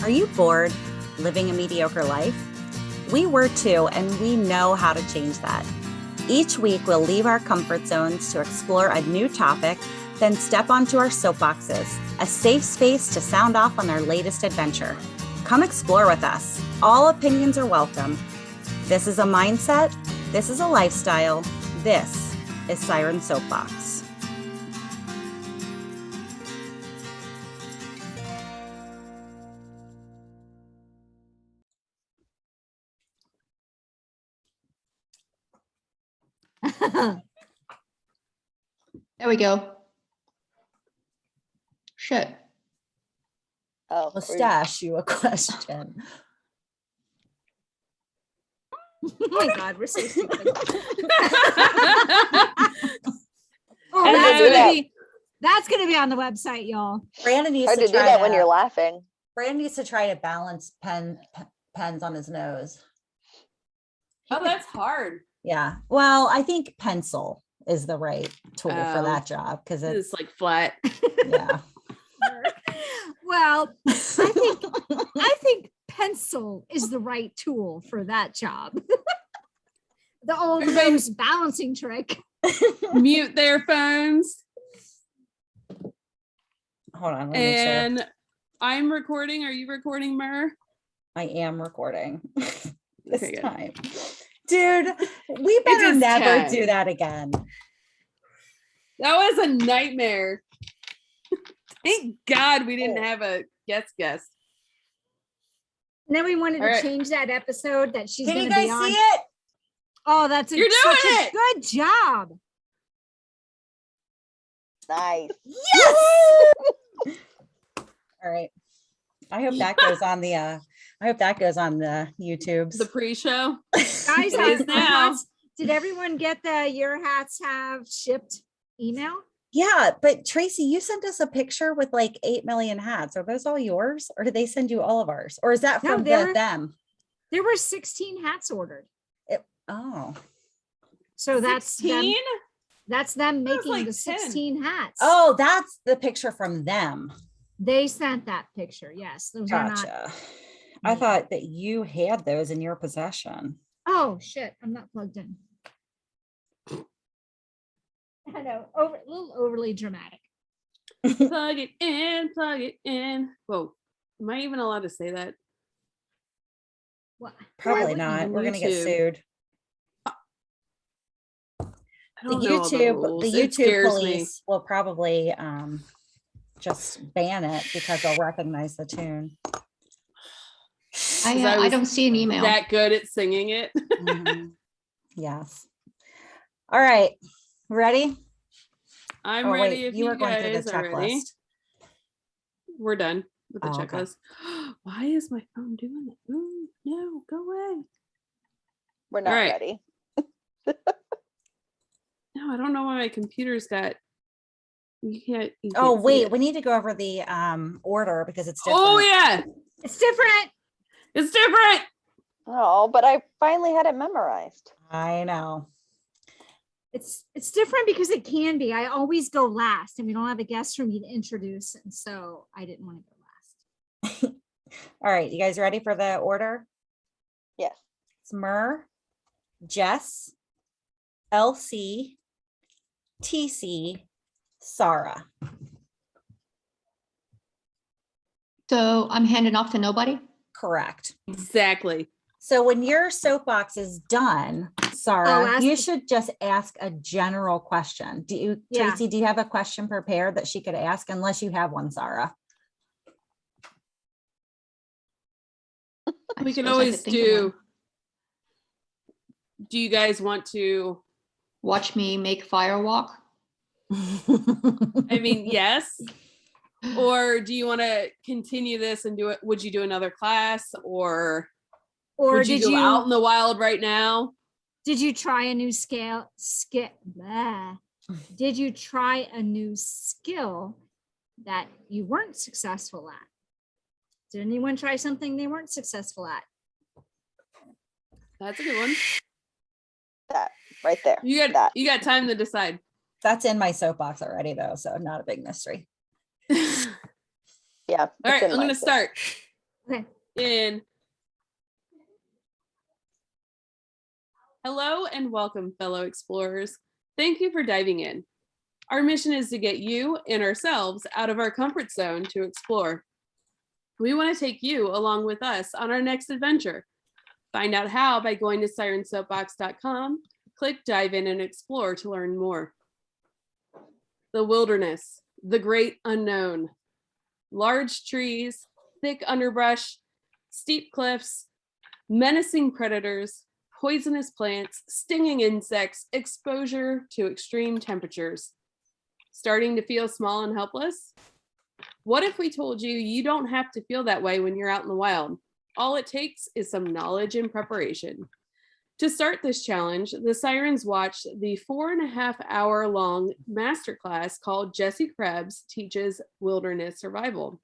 Are you bored living a mediocre life? We were too, and we know how to change that. Each week, we'll leave our comfort zones to explore a new topic, then step onto our soapboxes, a safe space to sound off on our latest adventure. Come explore with us. All opinions are welcome. This is a mindset. This is a lifestyle. This is Siren Soapbox. There we go. Shit. Oh, I'll stash you a question. Oh my God, we're so stupid. That's gonna be on the website, y'all. Brandon needs hard to to do try that when you're laughing. Brandon needs to try to balance pens on his nose. Oh, that's hard. Yeah. Well, I think pencil is the right tool for Oh. that job because it's It's like flat. yeah. Well, I think pencil is the right tool for that job. The old Everybody- nose balancing trick. Mute their phones. Hold on. Let me make sure. And I'm recording. Are you recording, Mer? I am recording this Okay, good. time. Dude, we better is never 10. do that again. That was a nightmare. Thank God we didn't have a guest. And then we wanted All to right. change that episode that she's Can going you to be guys on. see it? Oh, that's You're such doing a it! good job. Nice. Yes. All right. I hope that goes on the YouTubes. The pre-show. Guys, It is our now. hats, did everyone get the Your Hats Have shipped email? Yeah, but Tracy, you sent us a picture with like 8 million hats. Are those all yours, or did they send you all of ours, or is that No, from they're- them? There were 16 hats ordered. Oh, So that's them, 16? that's them That was making like the 10. 16 hats. oh, that's the picture from them. They sent that picture. Yes, those are not. Gotcha. I me. thought that you had those in your possession. Oh shit, I'm not plugged in. I know, a little overly dramatic. Plug it in, plug it in. Whoa. Am I even allowed to say that? What? Probably Or not. We're gonna get YouTube. sued. I The don't know all YouTube, the rules. It YouTube scares me. police will probably just ban it because they'll recognize the tune. I I was don't see an email. That good at singing it. Mhm. Yes. All right. Ready? I'm Oh, ready wait, if you you were going through the guys are ready. checklist. We're done with the Oh, okay. checklist. Why is my phone doing that? Ooh, no, go away. We're not right. ready. No, I don't know why my computer's got. You can't see Wait, it. we need to go over the order because it's different. Oh yeah, It's different. it's different. Oh, but I finally had it memorized. I know. It's different because it can be. I always go last, and we don't have a guest for me to introduce, and so I didn't want to go last. All right, you guys ready for the order? Yes. It's Mer, Jess, LC, TC, Sarah. So I'm handing off to nobody. Correct. Exactly. So when your soapbox is done, Sarah, ask you the- should just ask a general question. Yeah. Tracy, do you have a question prepared that she could ask? Unless you have one, Sarah. I We can suppose I always could think of do. one. Do you guys want to? Watch me make fire walk. I mean, yes. Or do you want to continue this and do it? Would you do another class, or Or would you did go you out in the wild right now? did you try a new scale skit? Did you try a new skill that you weren't successful at? Did anyone try something they weren't successful at? That's a good one. That right there. You got time to decide. That's in my soapbox already, though, so not a big mystery. Yeah. All right, I'm going to start. Okay. In. Hello and welcome, fellow explorers. Thank you for diving in. Our mission is to get you and ourselves out of our comfort zone to explore. We want to take you along with us on our next adventure. Find out how by going to sirensoapbox.com, click dive in and explore to learn more. The wilderness, the great unknown. Large trees, thick underbrush, steep cliffs, menacing predators, poisonous plants, stinging insects, exposure to extreme temperatures. Starting to feel small and helpless? What if we told you you don't have to feel that way when you're out in the wild? All it takes is some knowledge and preparation. To start this challenge, the Sirens watched the 4.5-hour-long masterclass called Jessie Krebs Teaches Wilderness Survival.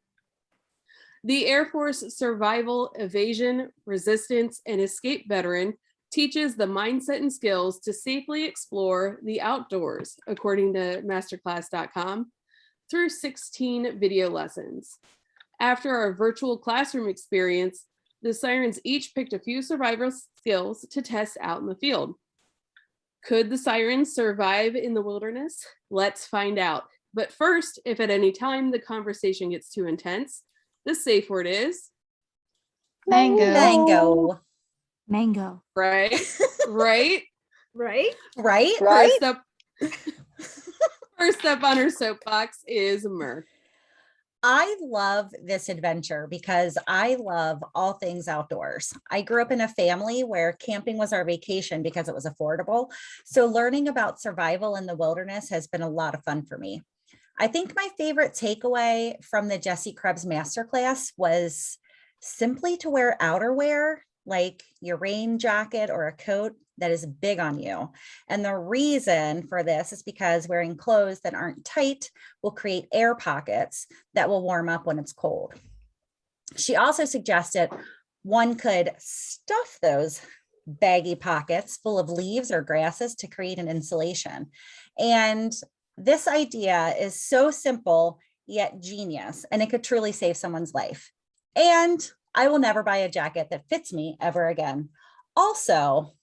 The Air Force survival, evasion, resistance, and escape veteran teaches the mindset and skills to safely explore the outdoors, according to masterclass.com, through 16 video lessons. After our virtual classroom experience, the Sirens each picked a few survival skills to test out in the field. Could the Sirens survive in the wilderness? Let's find out. But first, if at any time the conversation gets too intense, the safe word is Mango. Mango. Mango. right, right, Right? Right? Right? First up on our soapbox is Mur. I love this adventure because I love all things outdoors. I grew up in a family where camping was our vacation because it was affordable. So learning about survival in the wilderness has been a lot of fun for me. I think my favorite takeaway from the Jessie Krebs masterclass was simply to wear outerwear, like your rain jacket or a coat that is big on you. And the reason for this is because wearing clothes that aren't tight will create air pockets that will warm up when it's cold. She also suggested one could stuff those baggy pockets full of leaves or grasses to create an insulation. And this idea is so simple yet genius, and it could truly save someone's life. And I will never buy a jacket that fits me ever again. Also,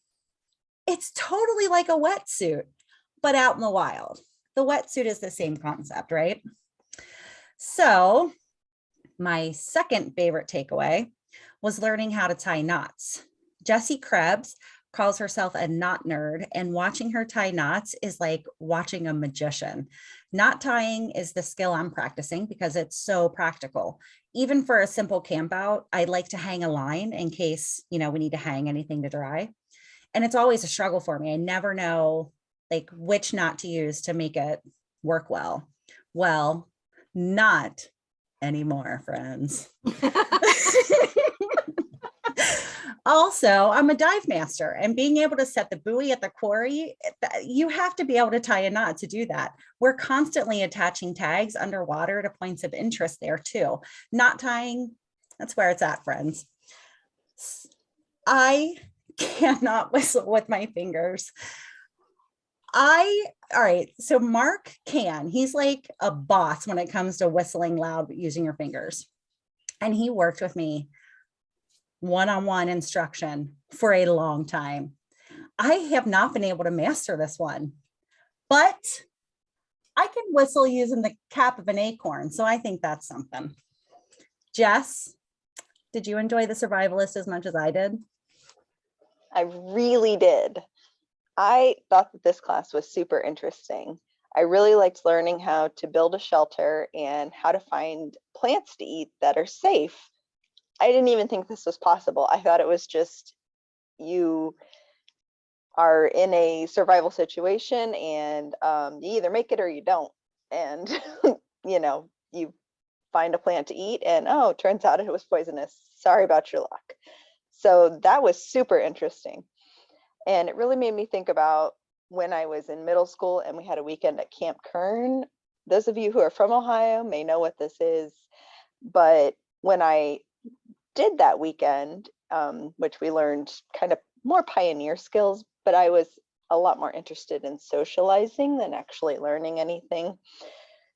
it's totally like a wetsuit, but out in the wild. The wetsuit is the same concept, right? So my second favorite takeaway was learning how to tie knots. Jessie Krebs calls herself a knot nerd, and watching her tie knots is like watching a magician. Knot tying is the skill I'm practicing because it's so practical. Even for a simple camp out, I like to hang a line in case, we need to hang anything to dry. And it's always a struggle for me. I never know like which knot to use to make it work well. Well, not anymore, friends. Also, I'm a dive master, and being able to set the buoy at the quarry, you have to be able to tie a knot to do that. We're constantly attaching tags underwater to points of interest there too. Knot tying, that's where it's at, friends. I cannot whistle with my fingers. All right, so Mark can. He's like a boss when it comes to whistling loud using your fingers. And he worked with me one-on-one instruction for a long time. I have not been able to master this one, but I can whistle using the cap of an acorn. So I think that's something. Jess, did you enjoy the Survivalist as much as I did? I really did. I thought that this class was super interesting. I really liked learning how to build a shelter and how to find plants to eat that are safe. I didn't even think this was possible. I thought it was just you are in a survival situation and you either make it or you don't. And, you find a plant to eat and, oh, turns out it was poisonous. Sorry about your luck. So that was super interesting. And it really made me think about when I was in middle school and we had a weekend at Camp Kern. Those of you who are from Ohio may know what this is. But when I did that weekend, which we learned kind of more pioneer skills, but I was a lot more interested in socializing than actually learning anything.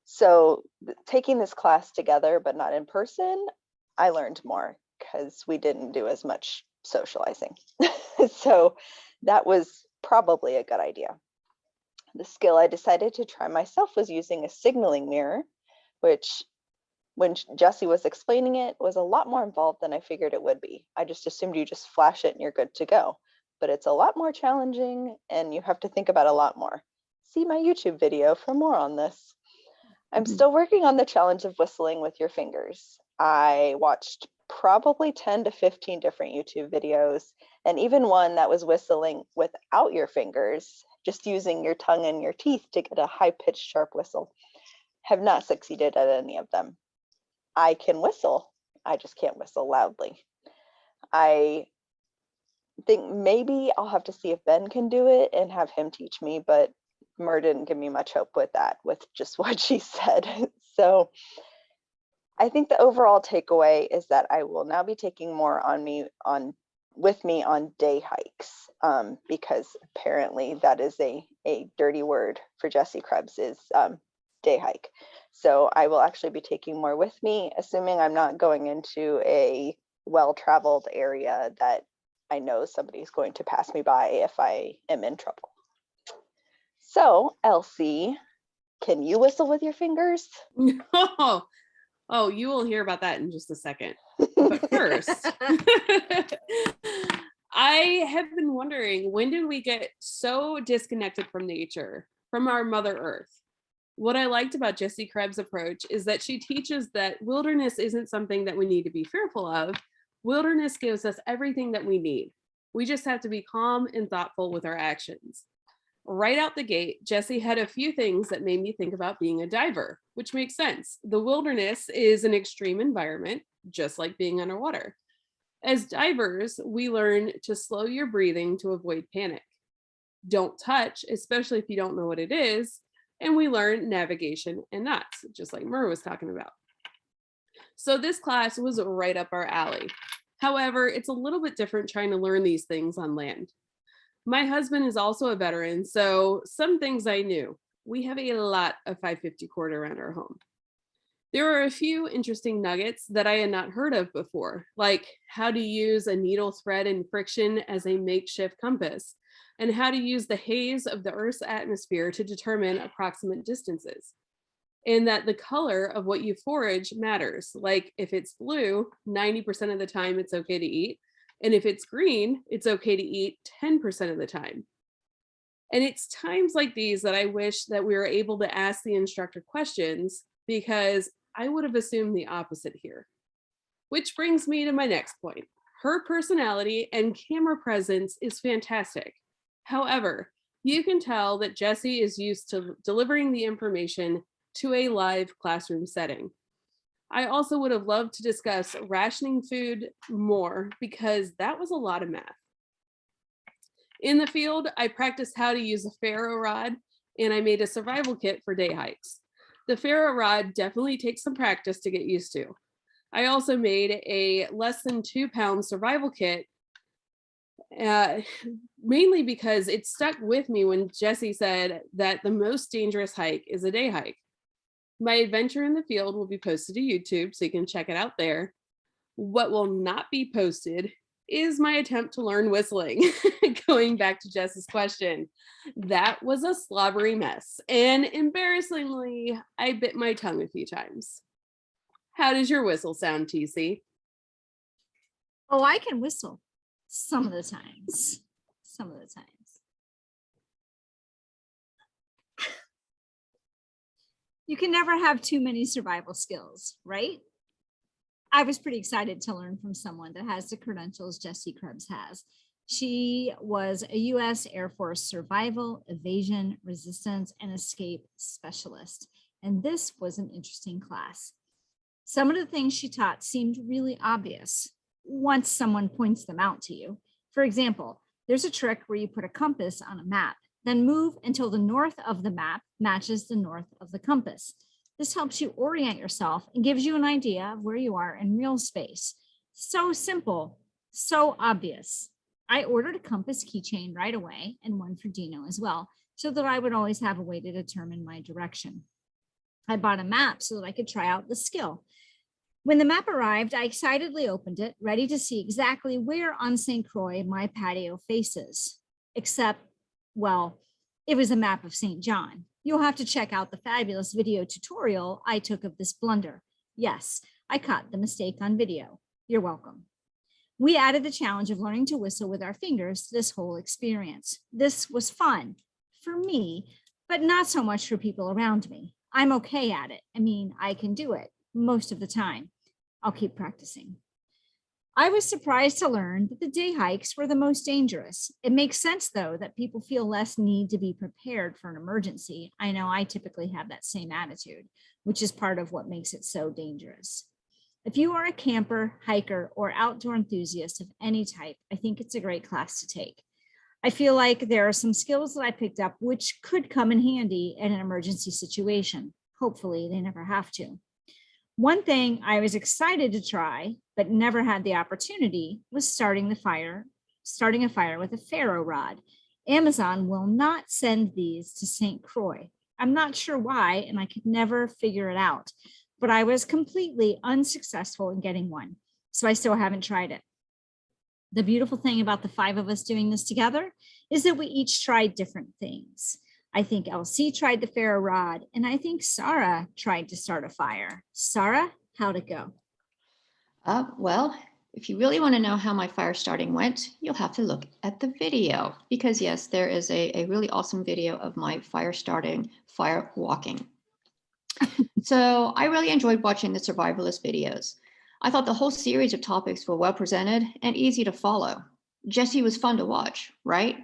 So taking this class together, but not in person, I learned more. because we didn't do as much socializing. So that was probably a good idea. The skill I decided to try myself was using a signaling mirror, which when Jessie was explaining it was a lot more involved than I figured it would be. I just assumed you just flash it and you're good to go, but it's a lot more challenging and you have to think about a lot more. See my YouTube video for more on this. I'm still working on the challenge of whistling with your fingers. I watched probably 10 to 15 different YouTube videos, and even one that was whistling without your fingers, just using your tongue and your teeth to get a high-pitched, sharp whistle. Have not succeeded at any of them. I can whistle, I just can't whistle loudly. I think maybe I'll have to see if Ben can do it and have him teach me, but Mer didn't give me much hope with that, with just what she said. So I think the overall takeaway is that I will now be taking more with me on day hikes, because apparently that is a dirty word for Jessie Krebs, is day hike. So I will actually be taking more with me, assuming I'm not going into a well-traveled area that I know somebody's going to pass me by if I am in trouble. So Elsie, can you whistle with your fingers? Oh, you will hear about that in just a second. But first, I have been wondering, when did we get so disconnected from nature, from our Mother Earth? What I liked about Jessie Krebs' approach is that she teaches that wilderness isn't something that we need to be fearful of. Wilderness gives us everything that we need. We just have to be calm and thoughtful with our actions. Right out the gate, Jessie had a few things that made me think about being a diver, which makes sense. The wilderness is an extreme environment, just like being underwater. As divers, we learn to slow your breathing to avoid panic. Don't touch, especially if you don't know what it is. And we learn navigation and knots, just like Mer was talking about. So this class was right up our alley. However, it's a little bit different trying to learn these things on land. My husband is also a veteran, so some things I knew. We have a lot of 550 cord around our home. There are a few interesting nuggets that I had not heard of before, like how to use a needle thread and friction as a makeshift compass, and how to use the haze of the Earth's atmosphere to determine approximate distances. And that the color of what you forage matters. Like if it's blue, 90% of the time it's okay to eat. And if it's green, it's okay to eat 10% of the time. And it's times like these that I wish that we were able to ask the instructor questions, because I would have assumed the opposite here. Which brings me to my next point. Her personality and camera presence is fantastic. However, you can tell that Jessie is used to delivering the information to a live classroom setting. I also would have loved to discuss rationing food more, because that was a lot of math. In the field, I practiced how to use a ferro rod, and I made a survival kit for day hikes. The ferro rod definitely takes some practice to get used to. I also made a less than 2 pound survival kit, mainly because it stuck with me when Jessie said that the most dangerous hike is a day hike. My adventure in the field will be posted to YouTube, so you can check it out there. What will not be posted is my attempt to learn whistling. Going back to Jess's question, that was a slobbery mess. And embarrassingly, I bit my tongue a few times. How does your whistle sound, TC? Oh, I can whistle some of the times. Some of the times. You can never have too many survival skills, right? I was pretty excited to learn from someone that has the credentials Jessie Krebs has. She was a U.S. Air Force survival, evasion, resistance, and escape specialist. And this was an interesting class. Some of the things she taught seemed really obvious once someone points them out to you. For example, there's a trick where you put a compass on a map, then move until the north of the map matches the north of the compass. This helps you orient yourself and gives you an idea of where you are in real space. So simple, so obvious. I ordered a compass keychain right away, and one for Dino as well, so that I would always have a way to determine my direction. I bought a map so that I could try out the skill. When the map arrived, I excitedly opened it, ready to see exactly where on St. Croix my patio faces. Except, well, it was a map of St. John. You'll have to check out the fabulous video tutorial I took of this blunder. Yes, I caught the mistake on video. You're welcome. We added the challenge of learning to whistle with our fingers to this whole experience. This was fun for me, but not so much for people around me. I'm okay at it. I mean, I can do it most of the time. I'll keep practicing. I was surprised to learn that the day hikes were the most dangerous. It makes sense, though, that people feel less need to be prepared for an emergency. I know I typically have that same attitude, which is part of what makes it so dangerous. If you are a camper, hiker, or outdoor enthusiast of any type, I think it's a great class to take. I feel like there are some skills that I picked up which could come in handy in an emergency situation. Hopefully, they never have to. One thing I was excited to try, but never had the opportunity, was starting a fire with a ferro rod. Amazon will not send these to St. Croix. I'm not sure why, and I could never figure it out, but I was completely unsuccessful in getting one, so I still haven't tried it. The beautiful thing about the 5 of us doing this together is that we each tried different things. I think LC tried the ferro rod, and I think Sarah tried to start a fire. Sarah, how'd it go? Well, if you really want to know how my fire starting went, you'll have to look at the video, because yes, there is a really awesome video of my fire starting, fire walking. So I really enjoyed watching the Survivalist videos. I thought the whole series of topics were well presented and easy to follow. Jessie was fun to watch, right?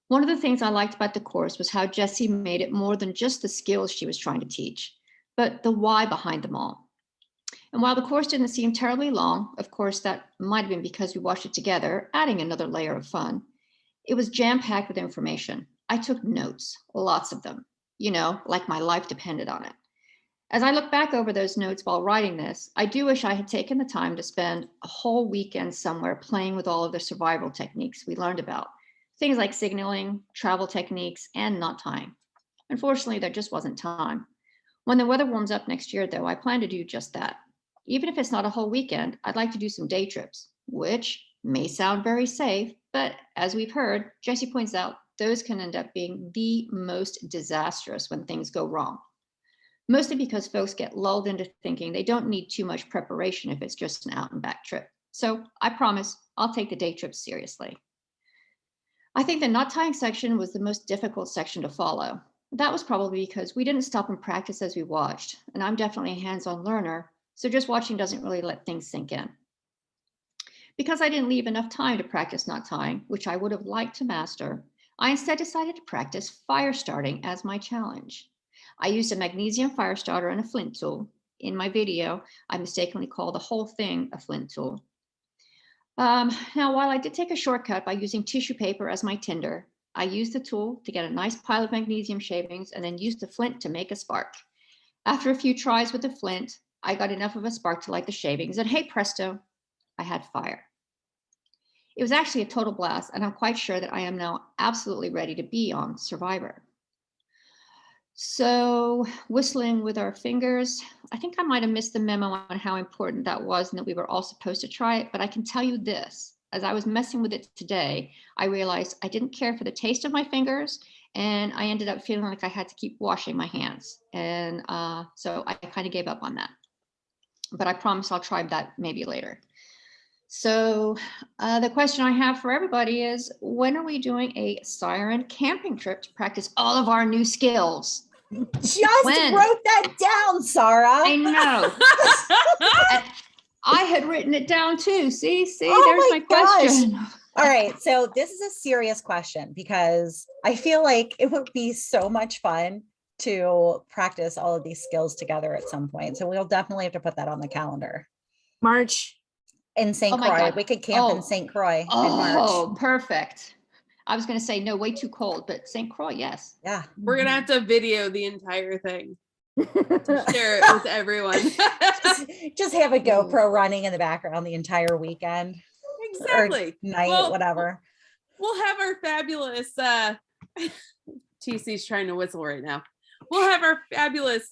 One of the things I liked about the course was how Jessie made it more than just the skills she was trying to teach, but the why behind them all. And while the course didn't seem terribly long, of course, that might have been because we watched it together, adding another layer of fun, it was jam-packed with information. I took notes, lots of them, like my life depended on it. As I look back over those notes while writing this, I do wish I had taken the time to spend a whole weekend somewhere playing with all of the survival techniques we learned about. Things like signaling, travel techniques, and knot tying. Unfortunately, there just wasn't time. When the weather warms up next year, though, I plan to do just that. Even if it's not a whole weekend, I'd like to do some day trips, which may sound very safe, but as we've heard, Jessie points out, those can end up being the most disastrous when things go wrong. Mostly because folks get lulled into thinking they don't need too much preparation if it's just an out and back trip. So I promise I'll take the day trips seriously. I think the knot tying section was the most difficult section to follow. That was probably because we didn't stop and practice as we watched, and I'm definitely a hands-on learner, so just watching doesn't really let things sink in. Because I didn't leave enough time to practice knot tying, which I would have liked to master, I instead decided to practice fire starting as my challenge. I used a magnesium fire starter and a flint tool. In my video, I mistakenly called the whole thing a flint tool. Now, while I did take a shortcut by using tissue paper as my tinder, I used the tool to get a nice pile of magnesium shavings and then used the flint to make a spark. After a few tries with the flint, I got enough of a spark to light the shavings, and hey presto, I had fire. It was actually a total blast, and I'm quite sure that I am now absolutely ready to be on Survivor. So whistling with our fingers, I think I might have missed the memo on how important that was and that we were all supposed to try it, but I can tell you this, as I was messing with it today, I realized I didn't care for the taste of my fingers, and I ended up feeling like I had to keep washing my hands. And so I kind of gave up on that, but I promise I'll try that maybe later. So the question I have for everybody is, when are we doing a Siren camping trip to practice all of our new skills? Just When? wrote that down, Sarah. I know. And I had written it down too. See, Oh there's my my question. All right. So this is a serious question because I feel like it would be so much fun to practice all of these skills together at some point. So we'll definitely have to put that on the calendar. March. In St. Oh my Croix. God. We could camp in Oh. St. Croix in Oh, March. perfect. I was going to say, no, way too cold, but St. Croix, yes. Yeah. We're gonna have to video the entire thing. Share it with everyone. just have a GoPro running in the background the entire weekend. Exactly. Or night, Well, whatever. We'll have our fabulous TC's trying to whistle right now. We'll have our fabulous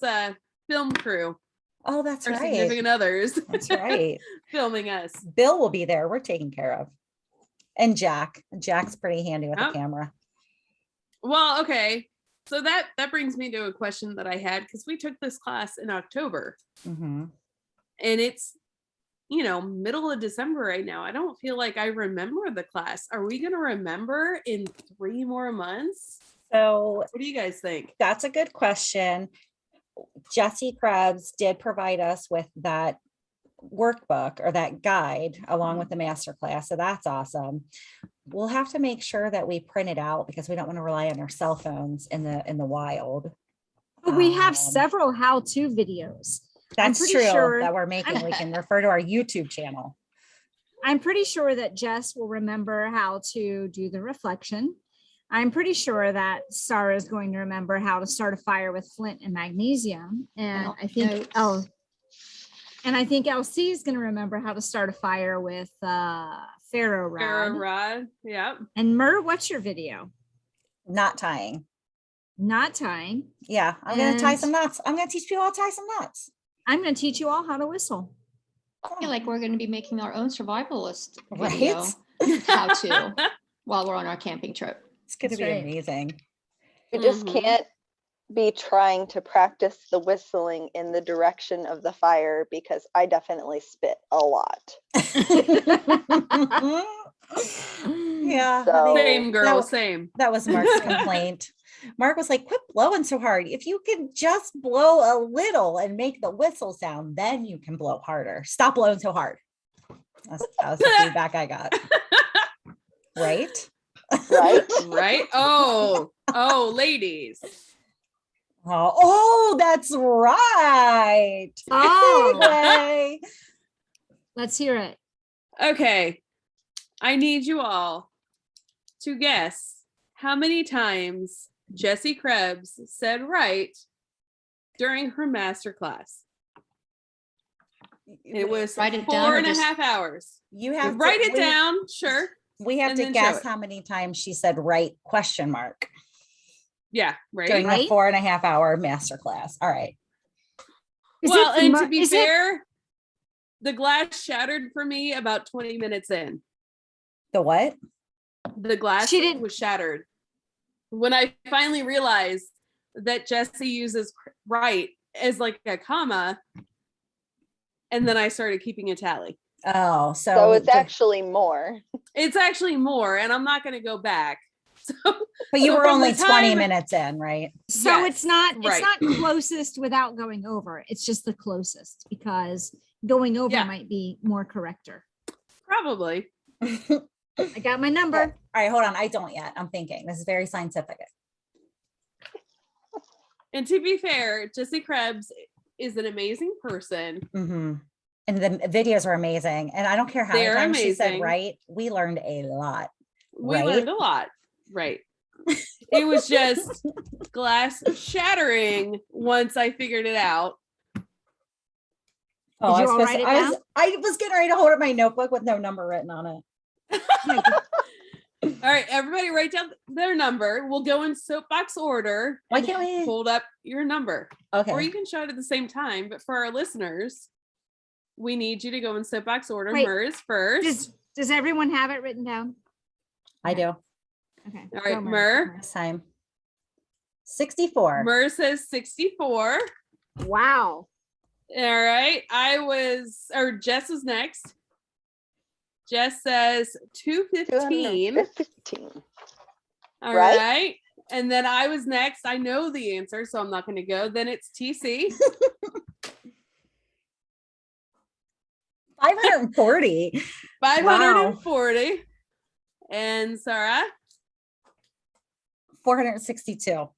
film crew Oh, that's our right. significant others That's right. filming us. Bill will be there. We're taken care of. And Jack. Jack's pretty handy with Oh. the camera. Well, okay. So that brings me to a question that I had, because we took this class in October Mhm. and it's, middle of December right now. I don't feel like I remember the class. Are we going to remember in 3 more months? So What do you guys think? that's a good question. Jessie Krebs did provide us with that workbook or that guide along with the master class. So that's awesome. We'll have to make sure that we print it out because we don't want to rely on our cell phones in the wild. But we have Um, several how-to videos. That's pretty true sure- that we're making. We can refer to our YouTube channel. I'm pretty sure that Jess will remember how to do the reflection. I'm pretty sure that Sarah is going to remember how to start a fire with flint and magnesium. And I'll I think notes. I think LC is going to remember how to start a fire with ferro rod. Farrah Rod. Yeah. And Mur, what's your video? Not tying. Not tying. Yeah, I'm going to tie And- some knots. I'm going to teach people how to tie some knots. I'm going to teach you all how to whistle. I feel like we're going to be making our own survivalist Right? video how to while we're on our camping trip. It's going to That's be right. amazing. You just Mhm. can't be trying to practice the whistling in the direction of the fire because I definitely spit a lot. Yeah. So- Same girl, That- same. That was Mark's complaint. Mark was like, quit blowing so hard. If you can just blow a little and make the whistle sound, then you can blow harder. Stop blowing so hard. That was the feedback I got. Right? Right? Right? Oh, ladies. Oh, that's right. Oh, Segue. let's hear it. Okay. I need you all to guess how many times Jessie Krebs said right during her master class. It was Write it down four or and a just- half hours. You have Write to, it down, sure. We have and to then show guess it. how many times she said right question mark Yeah, right. during the Right? 4.5 hour masterclass. All right. Is Well, it and Mur- to be is it- fair, the glass shattered for me about 20 minutes in. The what? The glass She didn't- was shattered. When I finally realized that Jessie uses right as like a comma, and then I started keeping a tally. Oh, So it's actually more. It's actually more, and I'm not going to go back. So, but you so were from the only 20 time- minutes in, right? So Yes, it's not right. closest without going over. It's just the closest because going over Yeah. might be more correcter. probably. I got my number. All right, hold on. I don't yet. I'm thinking. This is very scientific. And to be fair, Jessie Krebs is an amazing person. Mhm. And the videos are amazing. And I don't care how many They're times she said amazing. right. We learned a lot. We Right? learned a lot. Right. It was just glass shattering once I figured it out. Oh, Did you all write it down? I was getting ready to hold up my notebook with no number written on it. All right, everybody write down their number. We'll go in soapbox order. Why and can't we- hold up your number? Or Okay. you can shout at the same time. But for our listeners, we need you to go in soapbox order. Wait, Murs first. Does everyone have it written down? I do. Okay. All right, go, Mur. This time. 64. Mur says 64. Wow. All right. Jess was next. Jess says 215. 215. All Right? right. And then I was next. I know the answer, so I'm not going to go. Then it's TC. 540. 540. And Sarah. 462.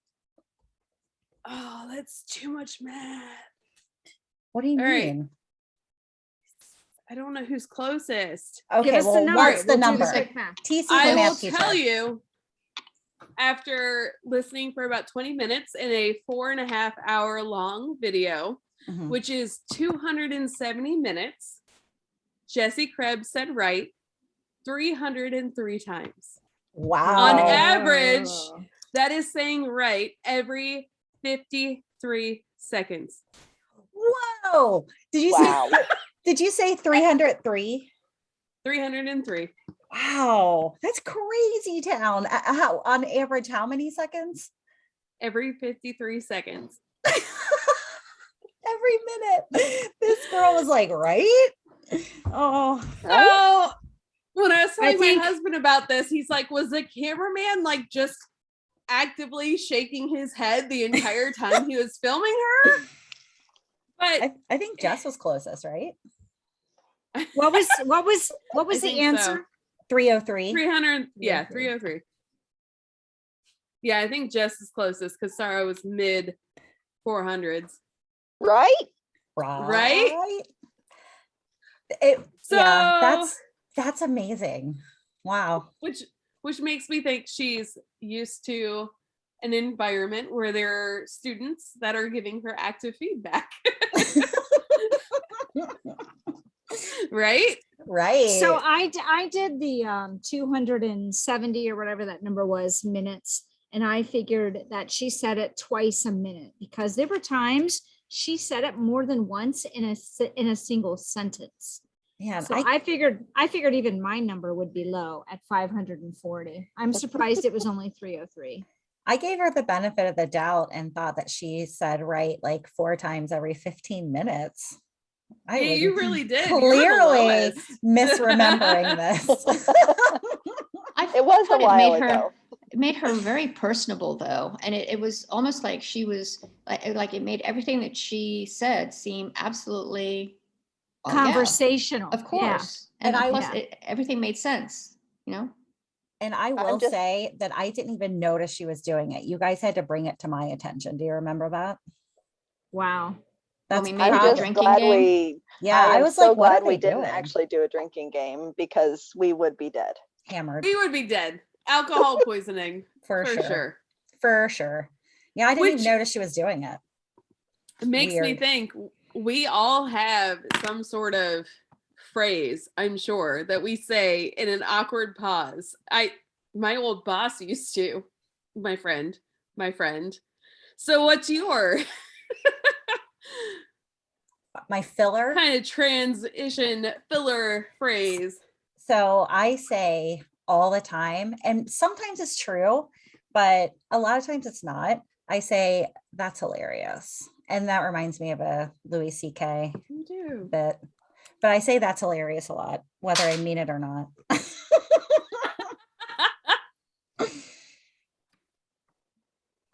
Oh, that's too much math. What do you All right. mean? I don't know who's closest. Okay, Give us well, the number. what's the We'll do number? quick math. TC's I the will math teacher. tell you, after listening for about 20 minutes in a 4.5 hour long video, Mhm. which is 270 minutes, Jessie Krebs said right 303 times. Wow. On average, Oh. that is saying right every 53 seconds. Oh, Wow. did you say 303? 303. Wow, that's crazy town. How on average, how many seconds? Every 53 seconds. Every minute. This girl was like, right? Oh, Right? So when I was I telling think- my husband about this, he's like, was the cameraman like just actively shaking his head the entire time he was filming her? But I think Jess was closest, right? What was I the think so. answer? 303. 300, yeah, 303. 303. Yeah, I think Jess is closest because Sarah was mid 400s. Right? Right? Yeah, So- that's amazing. Wow. Which makes me think she's used to an environment where there are students that are giving her active feedback. Right? Right. So I did the 270 or whatever that number was minutes, and I figured that she said it twice a minute because there were times she said it more than once in a single sentence. Man, So I figured even my number would be low at 540. I'm surprised it was only 303. I gave her the benefit of the doubt and thought that she said right like 4 times every 15 minutes. I Yeah, was you really did. You were the clearly lowest. misremembering this. It was a thought while ago. It made her very personable though. And it was almost like she was like it made everything that she said seem absolutely well, yeah, Conversational. of Yeah. course. And I- plus everything made sense, you know? And I will just- say that I didn't even notice she was doing it. You guys had to bring it to my attention. Do you remember that? Wow. When That's we made I'm the probably- just drinking glad game? we. yeah, I I am was so like, what glad are we they didn't doing? actually do a drinking game because we would be dead. Hammered We would be dead. Alcohol poisoning. for For sure. sure. For sure. Yeah, I didn't even Which- notice she was doing it. It makes me Weird. think we all have some sort of phrase, I'm sure, that we say in an awkward pause. My old boss used to, my friend. So what's your My filler. kind of transition filler phrase? So I say all the time, and sometimes it's true, but a lot of times it's not. I say, that's hilarious. And that reminds me of a Louis C.K. You do. bit. But I say that's hilarious a lot, whether I mean it or not.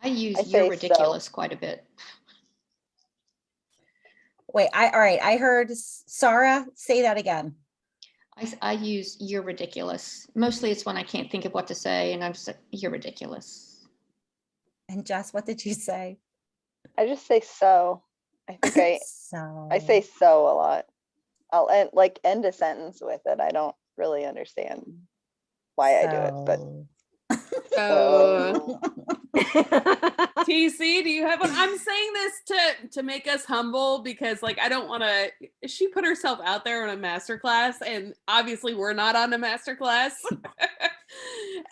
I use I say you're so. ridiculous quite a bit. Wait, all right. I heard Sarah say that again. I use you're ridiculous. Mostly it's when I can't think of what to say and I'm just like, you're ridiculous. And Jess, what did you say? I just say so. I think So I say so a lot. I'll end a sentence with it. I don't really understand why I do it, but So TC, do you have one? I'm saying this to make us humble because like I don't want to. She put herself out there on a masterclass, and obviously we're not on a masterclass,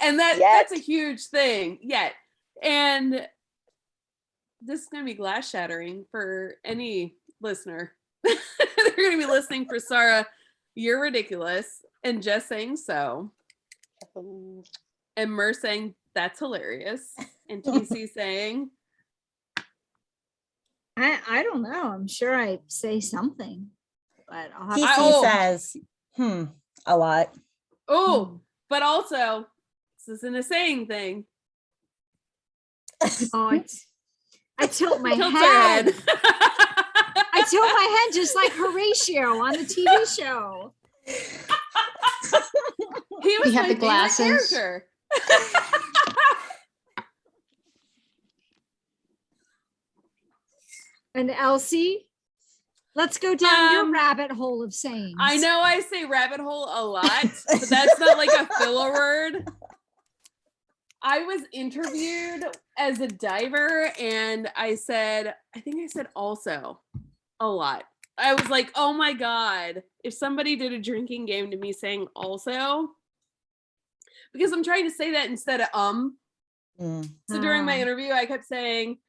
and that's a huge thing yet. And this is gonna be glass shattering for any listener. They're gonna be listening for Sarah. You're ridiculous, and Jess saying so, and Mer saying that's hilarious, and TC saying. I don't know. I'm sure I say something, but I'll have TC Oh. says, a lot. Oh, but also, this isn't a saying thing. Oh, I tilt my Tilts her head. head. I tilt my head just like Horatio on the TV show. He was You have my the favorite glasses? character. And Elsie, let's go down your Um, rabbit hole of sayings. I know I say rabbit hole a lot, but that's not like a filler word. I was interviewed as a diver and I think I said also a lot. I was like, oh my God, if somebody did a drinking game to me saying also, because I'm trying to say that instead of Mm. So during my Ah. interview, I kept saying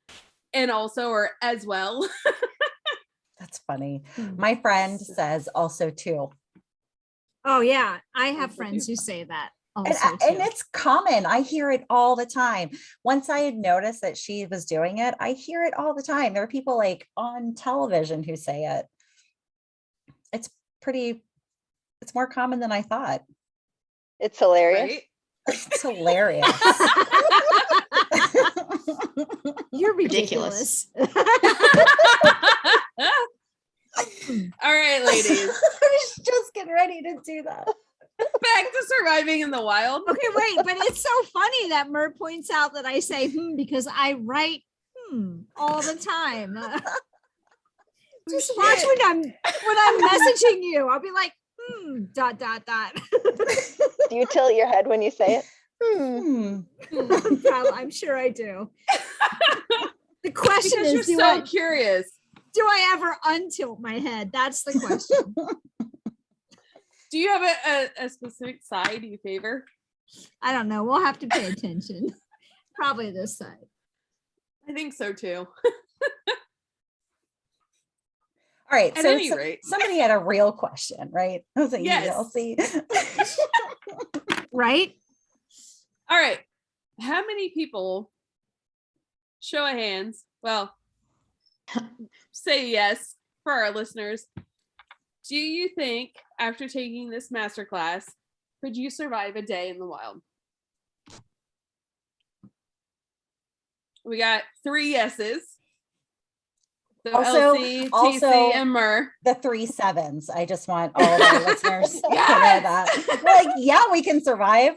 and also or as well. That's funny. My friend says also too. Oh yeah, I have Also friends too. who say that And, also and too. it's common. I hear it all the time. Once I had noticed that she was doing it, I hear it all the time. There are people like on television who say it. It's more common than I thought. It's hilarious. Right? It's hilarious. You're Ridiculous. All right, ladies, I was just getting ready to do that. back to surviving in the wild. Okay, wait, but it's so funny that Mer points out that I say because I write all the time. Just watch Shit. when I'm messaging you. I'll be like, dot dot dot. Do you tilt your head when you say it? I'm sure I do. The question Because is, you're so curious. do I ever untilt my head? That's the question. Do you have a specific side you favor? I don't know. We'll have to pay attention. Probably this side. I think so too. All right. At So any rate. somebody had a real question, right? I was like, Yes. I'll see. Right? All right. How many people, show of hands, well, say yes for our listeners. Do you think after taking this masterclass, could you survive a day in the wild? We got 3 yeses. So Also- Elsie, also- TC, and Mur. The 3 sevens. I just want all of our listeners to know Yes! that. We're like, yeah, we can survive.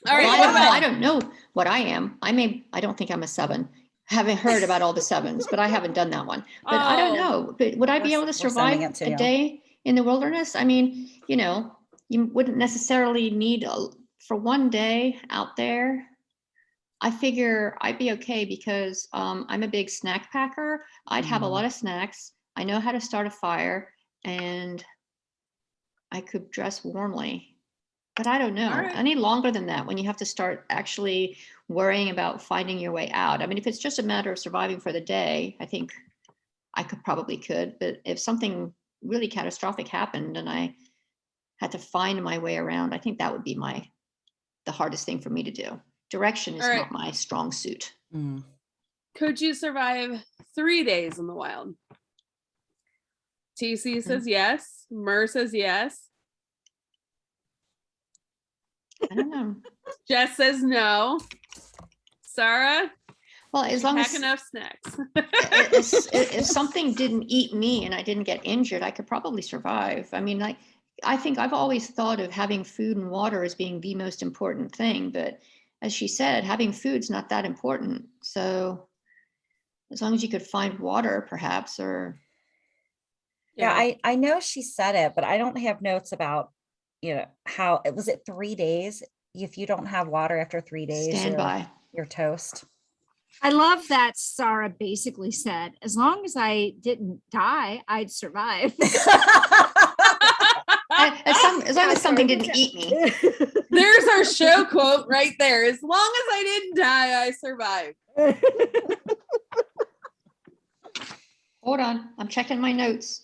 All right. Well, what I about- don't know what I am. I don't think I'm a 7. Haven't heard about all the 7s, but I haven't done that one. But I don't Oh. know. But would I be We're- able to we're sending survive it to a you. day in the wilderness? I mean, you wouldn't necessarily need for one day out there. I figure I'd be okay because I'm a big snack packer. I'd have a Mhm. lot of snacks. I know how to start a fire, and I could dress warmly. But I don't know. All right. Any longer than that, when you have to start actually worrying about finding your way out. I mean, if it's just a matter of surviving for the day, I think I could. But if something really catastrophic happened and I had to find my way around, I think that would be the hardest thing for me to do. Direction is All right. not my strong suit. Mm. Could you survive 3 days in the wild? TC says yes. Mur says yes. I don't know. Jess says no. Sarah, Well, as long pack as enough snacks. if something didn't eat me and I didn't get injured, I could probably survive. I mean, I think I've always thought of having food and water as being the most important thing, but as she said, having food's not that important. So as long as you could find water, perhaps, or Yeah, I know she said it, but I don't have notes about, how it was. It 3 days. If you don't have water after 3 days, stand by. you're toast. I love that Sarah basically said, as long as I didn't die, I'd survive. As long as something didn't eat me. There's our show quote right there. As long as I didn't die, I survived. Hold on, I'm checking my notes.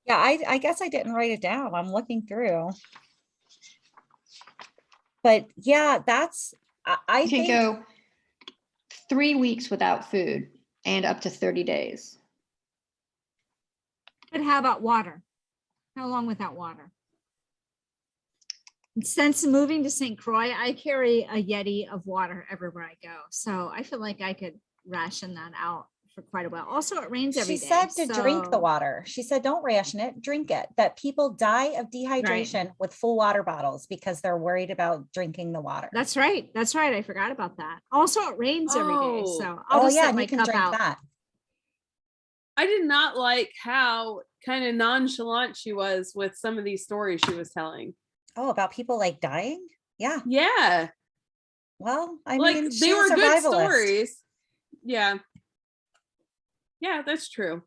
Yeah, I guess I didn't write it down. I'm looking through. But yeah, I You think can go 3 weeks without food and up to 30 days. But how about water? How long without water? Since moving to St. Croix, I carry a Yeti of water everywhere I go. So I feel like I could ration that out for quite a while. Also, it rains every she day. said to drink the so- water. She said, don't ration it, drink it. That people die of dehydration with full water bottles because they're worried about drinking the water. That's right. That's right. I forgot about that. Also, it rains every day. Oh. So I'll just yeah, set and my you can cup drink out. that. I did not like how kind of nonchalant she was with some of these stories she was telling. Oh, about people like dying? Yeah. Yeah. Well, I Like mean, they she's were a good survivalist. stories. Yeah. Yeah, that's true.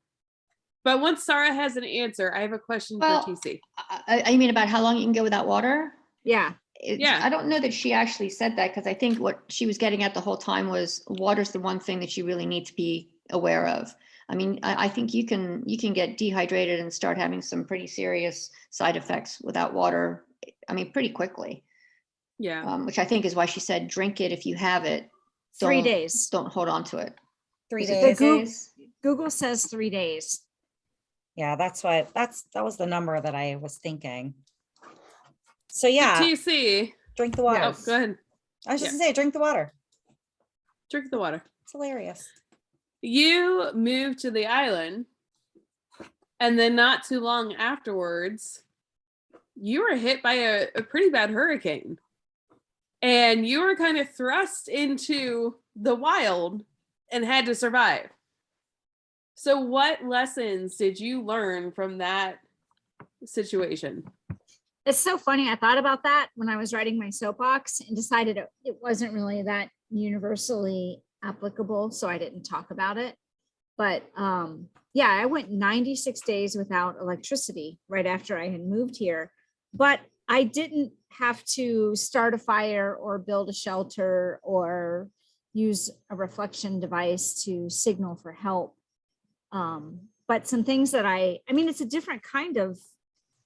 But once Sarah has an answer, I have a question Well, for TC. I mean, about how long you can go without water? Yeah. Yeah. I don't know that she actually said that, because I think what she was getting at the whole time was water's the one thing that you really need to be aware of. I mean, I think you can get dehydrated and start having some pretty serious side effects without water. I mean, pretty quickly. Yeah. Which I think is why she said, drink it if you have it. 3 Don't- days. Don't hold on to it. 3 Is it days. 3 days? Google says 3 days. Yeah, that was the number that I was thinking. So yeah, TC. drink the Yeah, water. oh, go ahead. I was just gonna say, drink the water. Drink the water. It's hilarious. You moved to the island, and then not too long afterwards, you were hit by a pretty bad hurricane. And you were kind of thrust into the wild and had to survive. So what lessons did you learn from that situation? It's so funny. I thought about that when I was writing my soapbox and decided it wasn't really that universally applicable, so I didn't talk about it. But yeah, I went 96 days without electricity right after I had moved here, but I didn't have to start a fire or build a shelter or use a reflection device to signal for help. But some things that I mean, it's a different kind of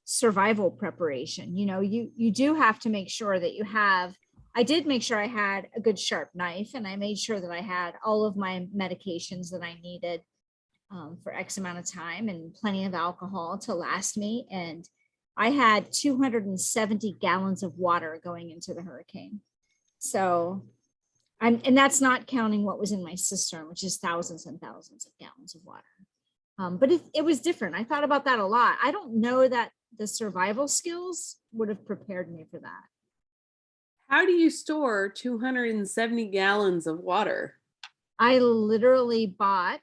survival preparation. You know, you do have to make sure that you have, I did make sure I had a good sharp knife, and I made sure that I had all of my medications that I needed for X amount of time, and plenty of alcohol to last me. And I had 270 gallons of water going into the hurricane. So and that's not counting what was in my cistern, which is thousands and thousands of gallons of water. But it was different. I thought about that a lot. I don't know that the survival skills would have prepared me for that. How do you store 270 gallons of water? I literally bought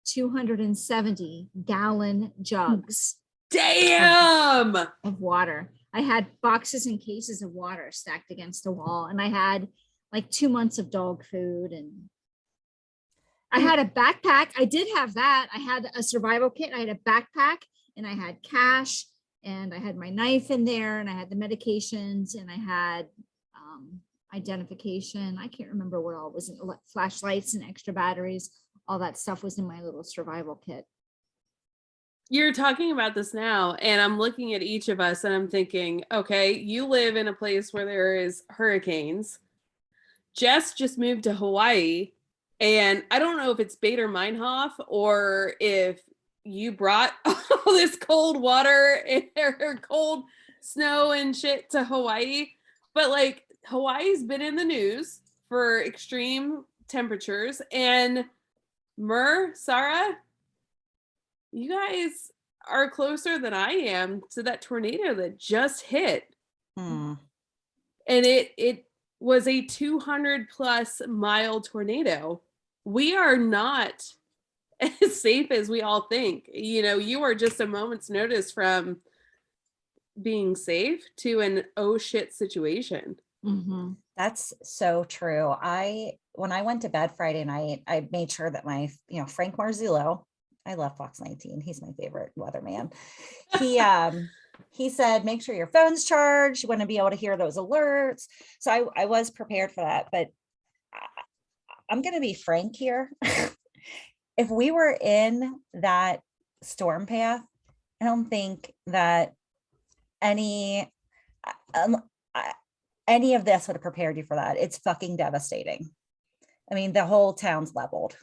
270 gallon jugs Damn! of water. I had boxes and cases of water stacked against the wall, and I had like 2 months of dog food, and I had a backpack. I did have that. I had a survival kit. I had a backpack, and I had cash, and I had my knife in there, and I had the medications, and I had identification. I can't remember what all was in, flashlights and extra batteries. All that stuff was in my little survival kit. You're talking about this now, and I'm looking at each of us and I'm thinking, okay, you live in a place where there is hurricanes. Jess just moved to Hawaii, and I don't know if it's Bader Meinhof or if you brought all this cold water or cold snow and shit to Hawaii, but like Hawaii's been in the news for extreme temperatures, and Sarah, you guys are closer than I am to that tornado that just hit. Hmm. And it was a 200 plus mile tornado. We are not as safe as we all think. You know, you are just a moment's notice from being safe to an oh shit situation. Mm-hmm. That's so true. When I went to bed Friday night, I made sure that my, Frank Marzullo, I love Fox 19. He's my favorite weatherman. He said, make sure your phone's charged. You want to be able to hear those alerts. So I was prepared for that, but I'm going to be frank here. If we were in that storm path, I don't think that any of this would have prepared you for that. It's fucking devastating. I mean, the whole town's leveled.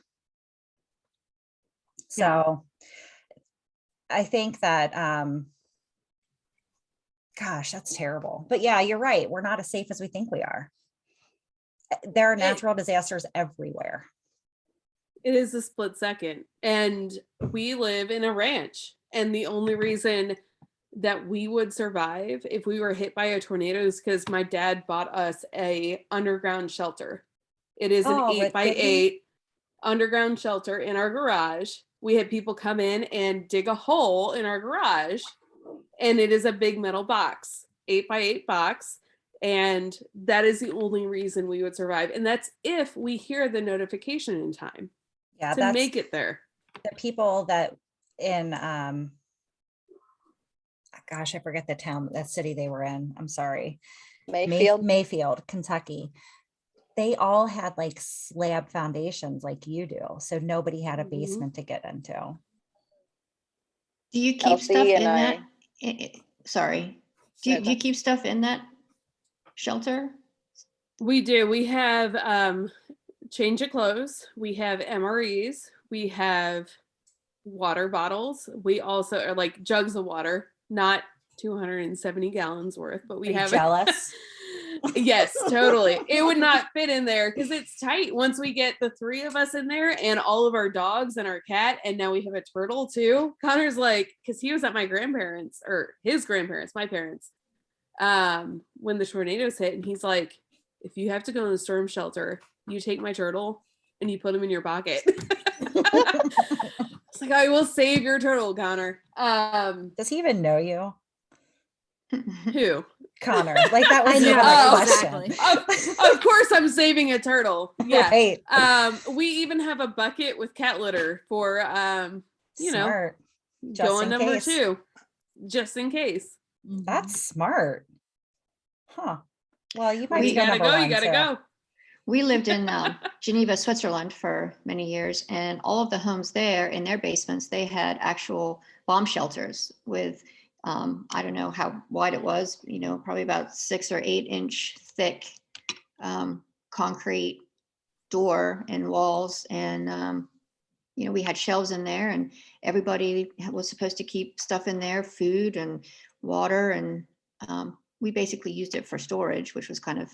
So I think that, gosh, that's terrible. But yeah, you're right. We're not as safe as we think we are. There are natural disasters everywhere. It is a split second. And we live in a ranch. And the only reason that we would survive if we were hit by a tornado is because my dad bought us a underground shelter. It is an 8x8 underground shelter in our garage. We had people come in and dig a hole in our garage, and it is a big metal box, 8x8 box. And that is the only reason we would survive. And that's if we hear the notification in time to make it there. The people that in, gosh, I forget the town, that city they were in. I'm sorry. Mayfield. Mayfield, Kentucky. they all had like slab foundations like you do. So nobody had a Mhm. basement to get into. Do you keep Elsie stuff in and that? Sorry. Do No, you keep stuff in that shelter? We do. We have change of clothes. We have MREs. We have water bottles. We also are like jugs of water, not 270 gallons worth, but we Are you have jealous? Yes, totally. It would not fit in there because it's tight once we get the three of us in there and all of our dogs and our cat. And now we have a turtle too. Connor's like, because he was at my grandparents or his grandparents, my parents, when the tornadoes hit. And he's like, if you have to go in the storm shelter, you take my turtle and you put him in your pocket. It's like, I will save your turtle, Connor. Does he even know you? Who? Connor. Like that was I even know, a exactly. question. Of course I'm saving a turtle. Yeah. Right. We even have a bucket with cat litter for Smart. Just going in number case. 2, just in case. That's smart. Huh. Well, you might When be you go gotta number go, one you gotta too. go. We lived in Geneva, Switzerland for many years, and all of the homes there in their basements, they had actual bomb shelters with, I don't know how wide it was, probably about 6 or 8 inch thick concrete door and walls. And, we had shelves in there, and everybody was supposed to keep stuff in there, food and water. And we basically used it for storage, which was kind of,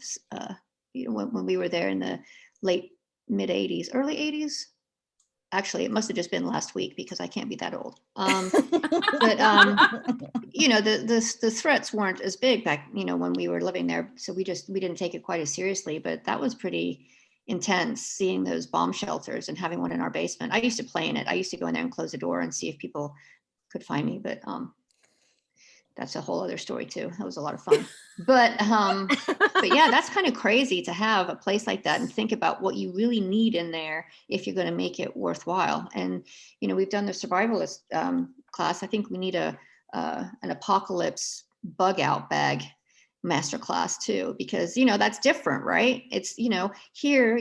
when we were there in the late mid 80s, early 80s. Actually, it must have just been last week because I can't be that old. But the threats weren't as big back, when we were living there. So we didn't take it quite as seriously. But that was pretty intense, seeing those bomb shelters and having one in our basement. I used to play in it. I used to go in there and close the door and see if people could find me. But that's a whole other story too. That was a lot of fun. But yeah, that's kind of crazy to have a place like that and think about what you really need in there if you're going to make it worthwhile. And we've done the survivalist class. I think we need an apocalypse bug out bag master class too, because that's different, right? It's here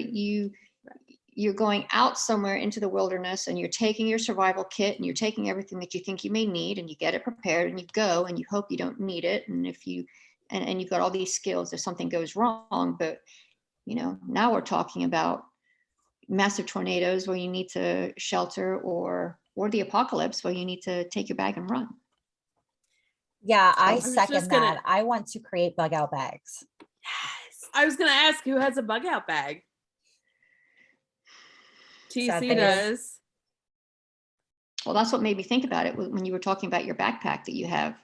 you're going out somewhere into the wilderness and you're taking your survival kit and you're taking everything that you think you may need and you get it prepared and you go and you hope you don't need it. And if you, and you've got all these skills if something goes wrong. But, now we're talking about massive tornadoes where you need to shelter or the apocalypse where you need to take your bag and run. Yeah, I was second just gonna- that. I want to create bug out bags. Yes. I was going to ask who has a bug out bag. TC Sadly. does. Well, that's what made me think about it when you were talking about your backpack that you have,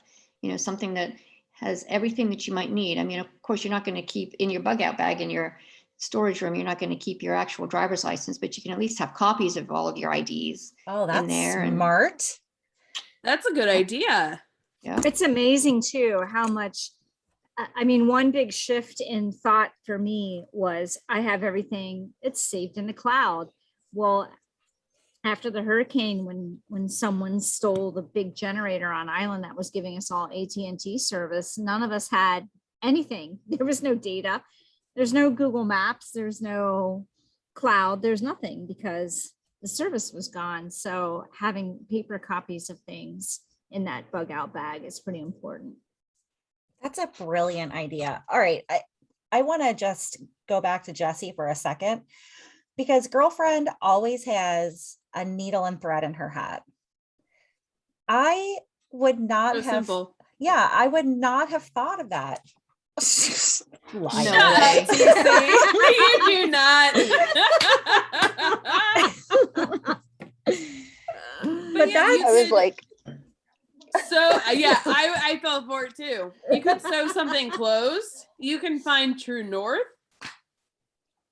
something that has everything that you might need. I mean, of course, you're not going to keep in your bug out bag in your storage room. You're not going to keep your actual driver's license, but you can at least have copies of all of your IDs. Oh, that's in there. smart. That's a good idea. Yeah. It's amazing too how much, I mean, one big shift in thought for me was I have everything, it's saved in the cloud. Well, after the hurricane, when someone stole the big generator on island that was giving us all AT&T service, none of us had anything. There was no data. There's no Google Maps. There's no cloud. There's nothing because the service was gone. So having paper copies of things in that bug out bag is pretty important. That's a brilliant idea. All right. I want to just go back to Jessie for a second because girlfriend always has a needle and thread in her hat. I would not So have, simple. yeah, I would not have thought of that. Liar. No Shut up, way. TC. You do not. But yeah, you I was could- like, So yeah, I fell for it too. You could sew something closed. You can find True North.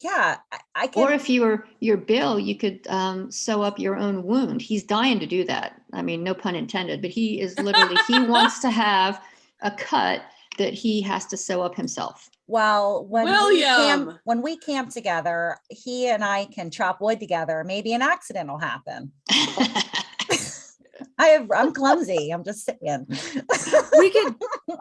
Yeah, I can. Or if you're Bill, you could sew up your own wound. He's dying to do that. I mean, no pun intended, but he is literally, he wants to have a cut that he has to sew up himself. Well, William. when we camp together, he and I can chop wood together. Maybe an accident will happen. I'm I'm clumsy. I'm just saying.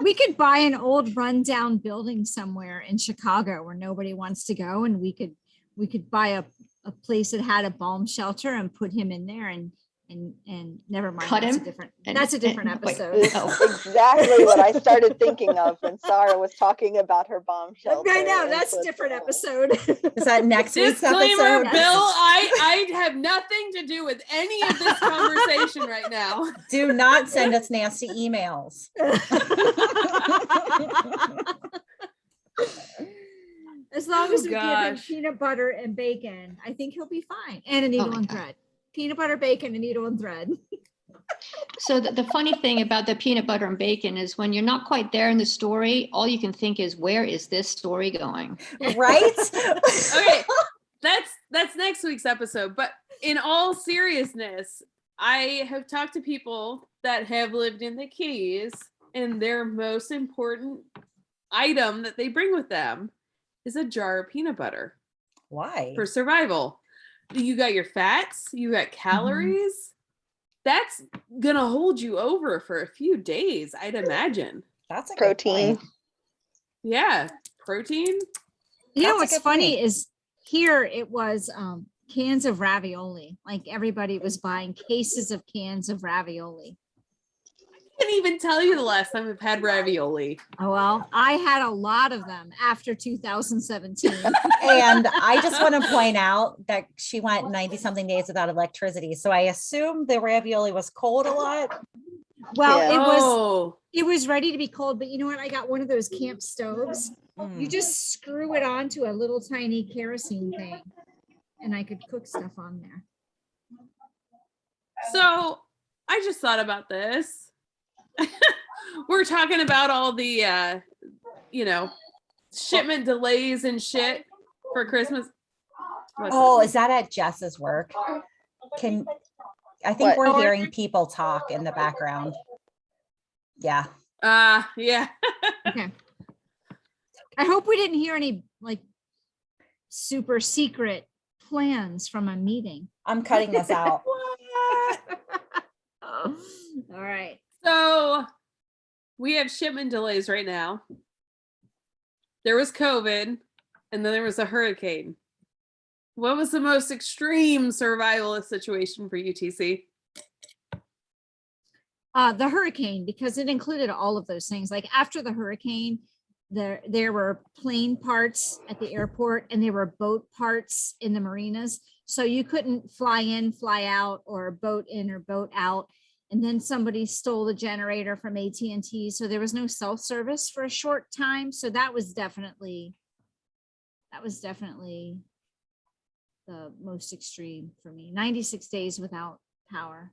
We could buy an old rundown building somewhere in Chicago where nobody wants to go, and we could buy a place that had a bomb shelter and put him in there and never mind. Cut him? That's a different Wait, episode. This Oh. is exactly what I started thinking of when Sarah was talking about her bomb shelter. I know in that's a different Switzerland. episode. Is that next week's Disclaimer, episode? Bill, I have nothing to do with any of this conversation right now. Do not send us nasty emails. As long as we give him gosh. peanut butter and bacon, I think he'll be fine. And a needle my and God. thread. Peanut butter, bacon, and needle and thread. So the funny thing about the peanut butter and bacon is when you're not quite there in the story, all you can think is, where is this story going? Right? Okay, that's next week's episode. But in all seriousness, I have talked to people that have lived in the Keys, and their most important item that they bring with them is a jar of peanut butter Why? for survival. You got your fats, you got calories. That's gonna hold you over for a few days, I'd imagine. That's a good Protein. point. Yeah, protein. You know That's a what's good funny point. is here it was cans of ravioli. Like everybody was buying cases of cans of ravioli. I can't even tell you the last time I've had ravioli. Oh well, I had a lot of them after 2017. And I just want to point out that she went 90 something days without electricity. So I assume the ravioli was cold a lot. Well, Yeah. it was ready to be cold, but you know what? I got one of those camp stoves. You Mm. just screw it onto a little tiny kerosene thing, and I could cook stuff on there. So I just thought about this. We're talking about all the shipment delays and shit for Christmas. What's Oh, up? is that at Jess's work? I think What? we're hearing people talk in the background. Yeah. Yeah. Okay. I hope we didn't hear any like super secret plans from a meeting. I'm cutting this out. What? All right. So we have shipment delays right now. There was COVID, and then there was a hurricane. What was the most extreme survivalist situation for UTC? The hurricane, because it included all of those things. Like after the hurricane, there were plane parts at the airport and there were boat parts in the marinas. So you couldn't fly in, fly out, or boat in or boat out. And then somebody stole the generator from AT&T. So there was no self-service for a short time. So that was definitely the most extreme for me. 96 days without power.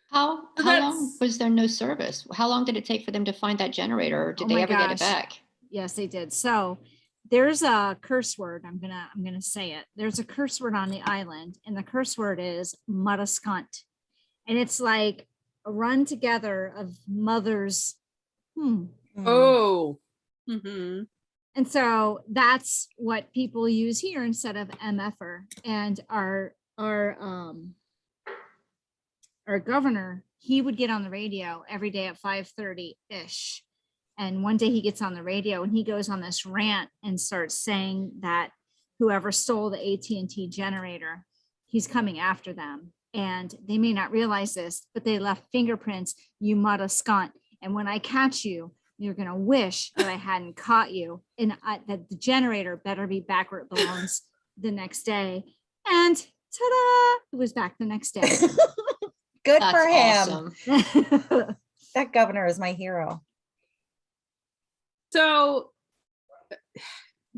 How So long that's- was there no service? How long did it take for them to find that generator? Or did Oh they my ever get it gosh. back? Yes, they did. So there's a curse word. I'm gonna say it. There's a curse word on the island, and the curse word is mudascunt. And it's like a run together of mothers. Mm. Oh. Mm-hmm. And so that's what people use here instead of MFR. And our governor, he would get on the radio every day at 5:30-ish. And one day he gets on the radio and he goes on this rant and starts saying that whoever stole the AT&T generator, he's coming after them. And they may not realize this, but they left fingerprints, you mudascunt. And when I catch you, you're going to wish that I hadn't caught you, and that the generator better be back where it belongs the next day. And ta-da, it was back the next day. Good That's for him. awesome. That governor is my hero. So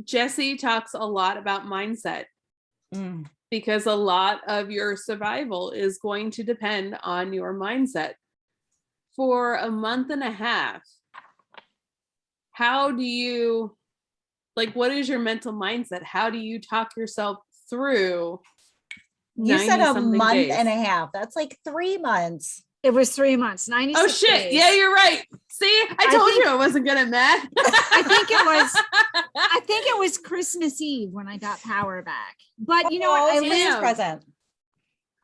Jessie talks a lot about mindset, Mm. because a lot of your survival is going to depend on your mindset. For a month and a half, how do you, what is your mental mindset? How do you talk yourself through? You said a 90-something month days? and a half. That's like 3 months. It was 3 months, 96 Oh shit, days. yeah, you're right. See, I told think- you I wasn't good at math. I think it was Christmas Eve when I got power back. But you know what? Oh, I it's Christmas lived, present.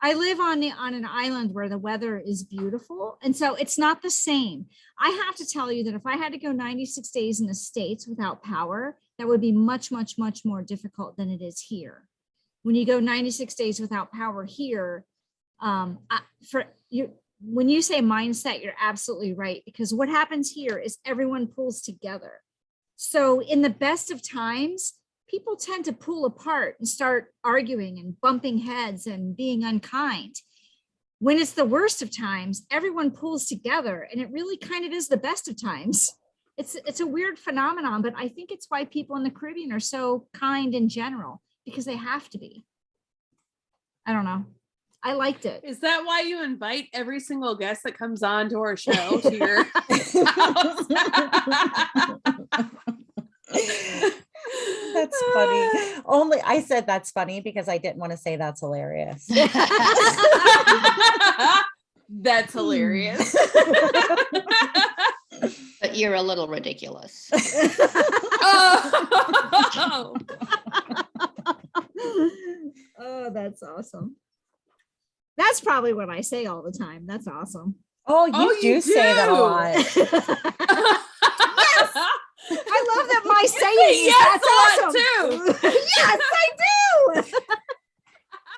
I live on an island where the weather is beautiful. And so it's not the same. I have to tell you that if I had to go 96 days in the States without power, that would be much, much, much more difficult than it is here. When you go 96 days without power here, when you say mindset, you're absolutely right. Because what happens here is everyone pulls together. So in the best of times, people tend to pull apart and start arguing and bumping heads and being unkind. When it's the worst of times, everyone pulls together, and it really kind of is the best of times. It's a weird phenomenon, but I think it's why people in the Caribbean are so kind in general, because they have to be. I don't know. I liked it. Is that why you invite every single guest that comes on to our show to your house? That's funny. Only I said that's funny because I didn't want to say that's hilarious. That's hilarious. But you're a little ridiculous. Oh. Oh, that's awesome. That's probably what I say all the time. That's awesome. Oh, you do say that a lot. I love that my saying Yes, that's a lot awesome. too. Yes, I do.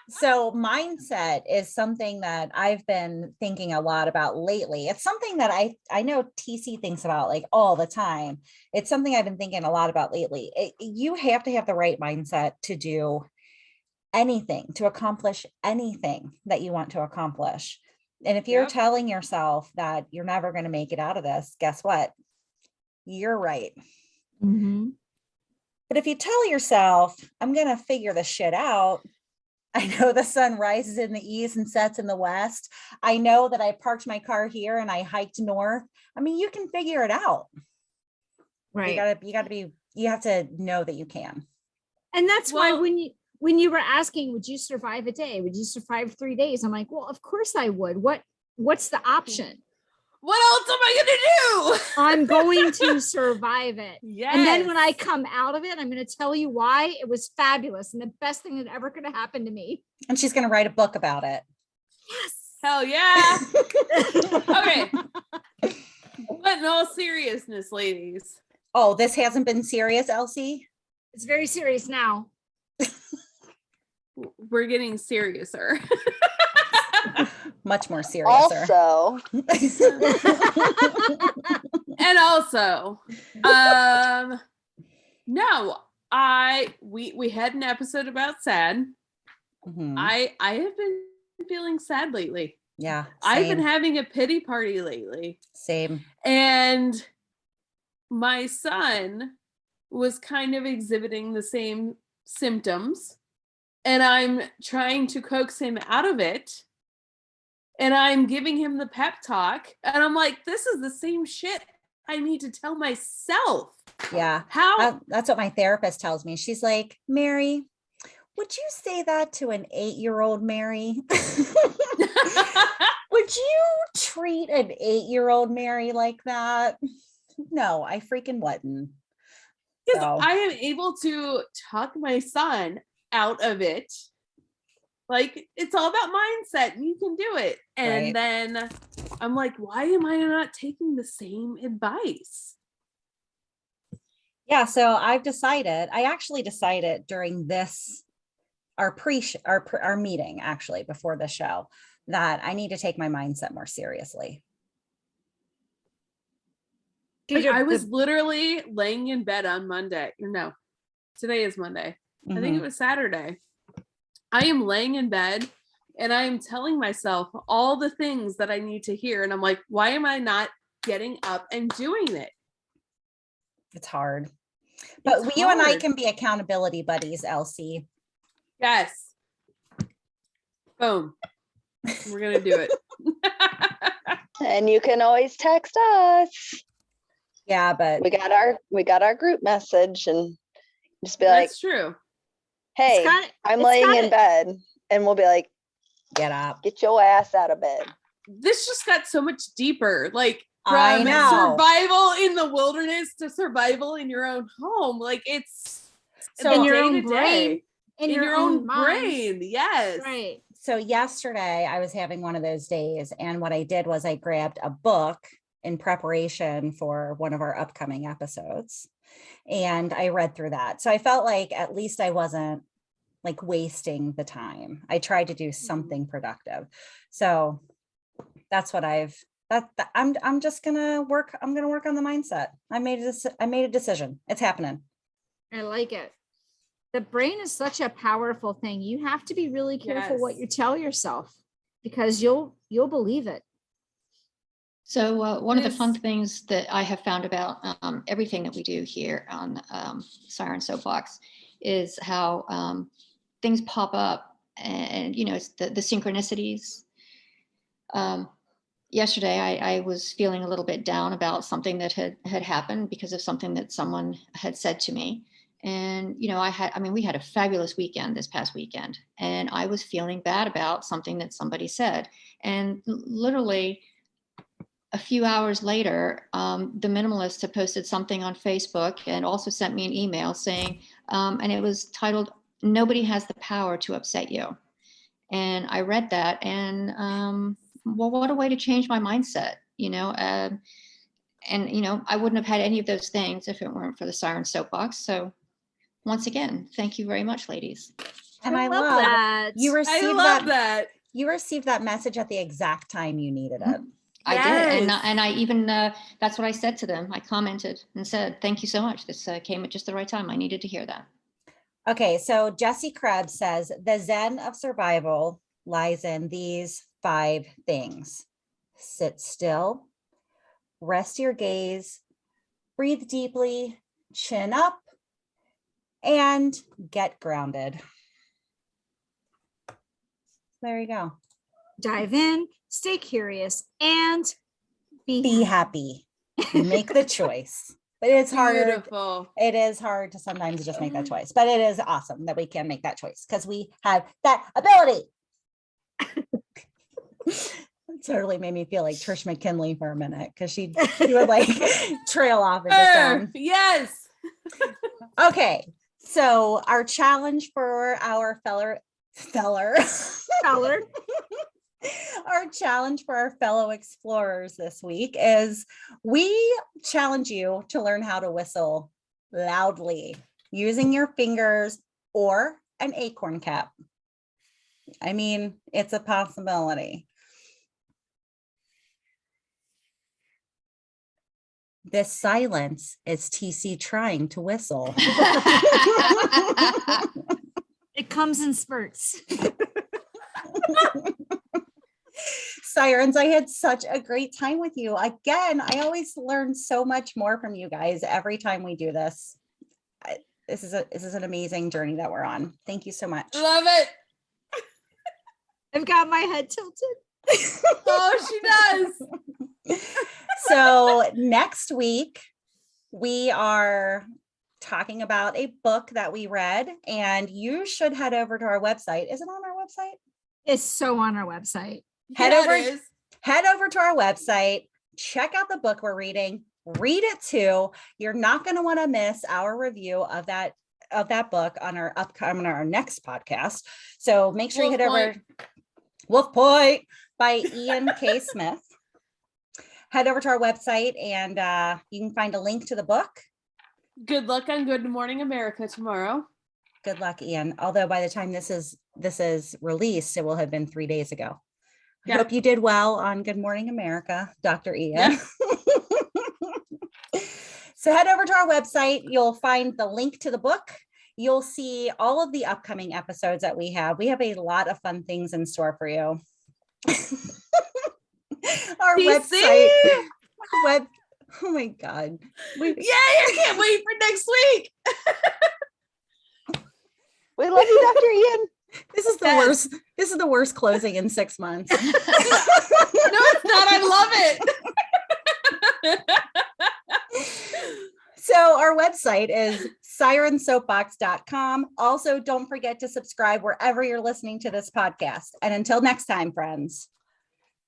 So mindset is something that I've been thinking a lot about lately. It's something that I know TC thinks about like all the time. It's something I've been thinking a lot about lately. You have to have the right mindset to do anything, to accomplish anything that you want to accomplish. And if you're telling yourself that you're never going to make it out of this, guess what? You're right. Mm-hmm. But if you tell yourself, I'm going to figure this shit out. I know the sun rises in the east and sets in the west. I know that I parked my car here and I hiked north. I mean, you can figure it out. Right. You have to know that you can. And that's why when you were asking, would you survive a day? Would you survive 3 days? I'm like, well, of course I would. What's the option? What else am I gonna do? I'm going to survive it. Yes. And then when I come out of it, I'm going to tell you why it was fabulous and the best thing that ever could have happened to me. And she's going to write a book about it. Yes. Hell yeah. Okay. But in all seriousness, ladies. Oh, this hasn't been serious, Elsie? It's very serious now. We're getting seriouser. Much more serious. Also, And also, no, we had an episode about sad. Mhm. I have been feeling sad lately. Yeah. I've been same. having a pity party lately. Same. And my son was kind of exhibiting the same symptoms. And I'm trying to coax him out of it. And I'm giving him the pep talk. And I'm like, this is the same shit I need to tell myself. Yeah. How? That's what my therapist tells me. She's like, Mary, would you say that to an 8-year-old Mary? Would you treat an 8-year-old Mary like that? No, I freaking wouldn't. Because So. I am able to talk my son out of it. Like, it's all about mindset. You can do it. And Right. then I'm like, why am I not taking the same advice? Yeah, so I actually decided during this, our meeting actually before the show, that I need to take my mindset more seriously. Like, I was literally laying in bed on Monday. No, today is Monday. I think it was Saturday. I am laying in bed and I am telling myself all the things that I need to hear. And I'm like, why am I not getting up and doing it? It's hard. But It's you and I hard. can be accountability buddies, Elsie. Yes. Boom. We're going to do it. and you can always text us. Yeah, but We got our group message and just be That's true. hey, I'm laying in bed, and we'll be like, get up. get your ass out of bed. This just got so much deeper. Like, I from know. survival in the wilderness to survival in your own home. Like, it's So the in your own day-to-day. brain, In your own mind. brain. Yes. Right. So yesterday I was having one of those days, and what I did was I grabbed a book in preparation for one of our upcoming episodes, and I read through that. So I felt like at least I wasn't like wasting the time. I tried to do something productive. So that's what I'm just gonna work. I'm gonna work on the mindset. I made a decision. It's happening. I like it. The brain is such a powerful thing. You have to be really careful what you tell yourself, because you'll believe it. So one of the fun things that I have found about everything that we do here on Siren Soapbox is how things pop up, and it's the synchronicities. Yesterday, I was feeling a little bit down about something that had happened because of something that someone had said to me. And, we had a fabulous weekend this past weekend, and I was feeling bad about something that somebody said. And literally a few hours later, the Minimalist had posted something on Facebook and also sent me an email saying, and it was titled, "Nobody has the power to upset you." And I read that, and well, what a way to change my mindset, and I wouldn't have had any of those things if it weren't for the Siren Soapbox. So once again, thank you very much, ladies. And I love that. you received I love that. You received that message at the exact time you needed it. I did, and I even that's what I said to them. I commented and said, "Thank you so much. This came at just the right time. I needed to hear that." Okay, so Jessie Krebs says the zen of survival lies in these 5 things: sit still, rest your gaze, breathe deeply, chin up, and get grounded. There you go. Dive in, stay curious, and Be happy. Make the choice. But it's harder. Beautiful. It is hard to sometimes just make that choice, but it is awesome that we can make that choice because we have that ability. It totally made me feel like Trish McKinley for a minute because she would like trail off into song. Yes. Okay, so our challenge for our our challenge for our fellow explorers this week is we challenge you to learn how to whistle loudly using your fingers or an acorn cap. I mean, it's a possibility. This silence is TC trying to whistle. it comes in spurts. Sirens, I had such a great time with you. Again, I always learn so much more from you guys every time we do this. This is an amazing journey that we're on. Thank you so much. Love it. I've got my head tilted. Oh, she does. So next week, we are talking about a book that we read, and you should head over to our website. Is it on our website? It's so on our website. Head over to our website, check out the book we're reading, read it too. You're not going to want to miss our review of that book on our next podcast. So make sure you head over Wolf Point by Ian K. Smith. Head over to our website and you can find a link to the book. Good luck on Good Morning America tomorrow. Good luck, Ian. Although by the time this is released, it will have been 3 days ago. I hope you did well on Good Morning America, Dr. Ian. So head over to our website. You'll find the link to the book. You'll see all of the upcoming episodes that we have. We have a lot of fun things in store for you. Our website. Oh my God. I can't wait for next week. We love you, Dr. Ian. This is the worst. This is the worst closing in 6 months. No, it's not. I love it. So our website is sirensoapbox.com. Also, don't forget to subscribe wherever you're listening to this podcast. And until next time, friends,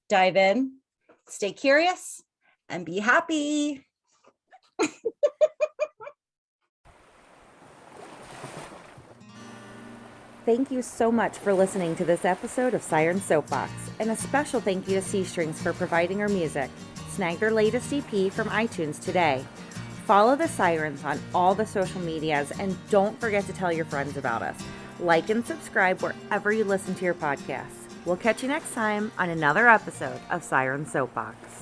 dive in, stay curious, and be happy. Thank you so much for listening to this episode of Siren Soapbox, and a special thank you to C Strings for providing our music. Snag their latest EP from iTunes today. Follow the Sirens on all the social medias, and don't forget to tell your friends about us. Like and subscribe wherever you listen to your podcasts. We'll catch you next time on another episode of Siren Soapbox.